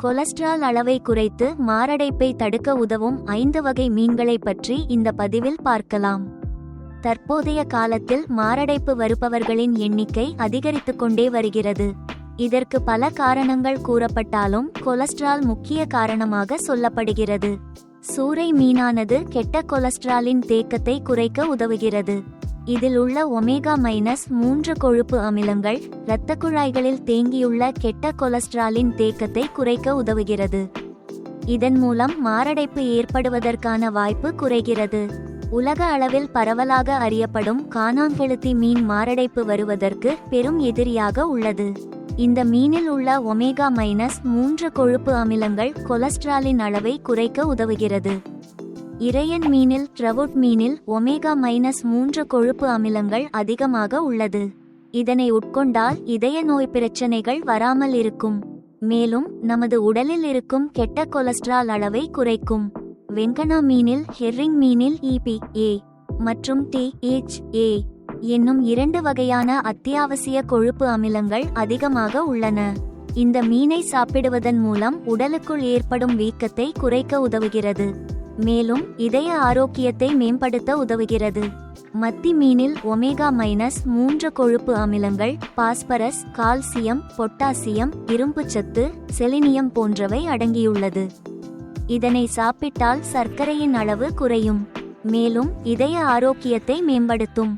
Cholesterol அளவை குறைத்து மாரடைப்பை தடுக்க உதவும் 5 வகை மீன்களை பற்றி இந்த பதிவில் பார்க்கலாம். தற்போதைய காலத்தில் மாரடைப்பு வருபவர்களின் எண்ணிக்கை அதிகரித்து கொண்டே வருகிறது. இதற்கு பல காரணங்கள் கூறப்பட்டாலும் கொலஸ்ட்ரால் முக்கிய காரணமாக சொல்லப்படுகிறது. சூறை மீனானது கெட்ட கொலஸ்ட்ராலின் தேக்கத்தை குறைக்க உதவுகிறது. இதில் உள்ள ஒமேகா-3 கொழுப்பு அமிலங்கள் இரத்த குழாய்களில் தேங்கியுள்ள கெட்ட கொலஸ்ட்ராலின் தேக்கத்தை குறைக்க உதவுகிறது. இதன் மூலம் மாரடைப்பு ஏற்படுவதற்கான வாய்ப்பு குறைகிறது. உலக அளவில் பரவலாக அறியப்படும் காணாங்கெழுத்தி மீன் மாரடைப்பு வருவதற்கு பெரும் எதிரியாக உள்ளது. இந்த மீனில் உள்ள ஒமேகா-3 கொழுப்பு அமிலங்கள் கொலஸ்ட்ராலின் அளவை குறைக்க உதவுகிறது. இறையன் மீனில் ட்ரவுட் மீனில் ஒமேகா-3 கொழுப்பு அமிலங்கள் அதிகமாக உள்ளது. இதனை உட்கொண்டால் இதய நோய் பிரச்சனைகள் வராமல் இருக்கும். மேலும் நமது உடலில் இருக்கும் கெட்ட கொலஸ்ட்ரால் அளவை குறைக்கும். வெங்கனா மீனில் ஹெர்ரிங் மீனில் EPA மற்றும் DHA என்னும் 2 வகையான அத்தியாவசிய கொழுப்பு அமிலங்கள் அதிகமாக உள்ளன. இந்த மீனை சாப்பிடுவதன் மூலம் உடலுக்குள் ஏற்படும் வீக்கத்தை குறைக்க உதவுகிறது. மேலும் இதய ஆரோக்கியத்தை மேம்படுத்த உதவுகிறது. மத்தி மீனில் ஒமேகா-3 கொழுப்பு அமிலங்கள் பாஸ்பரஸ், கால்சியம், பொட்டாசியம், இரும்புச்சத்து, செலினியம் போன்றவை அடங்கியுள்ளது. இதனை சாப்பிட்டால் சர்க்கரையின் அளவு குறையும். மேலும் இதய ஆரோக்கியத்தை மேம்படுத்தும்.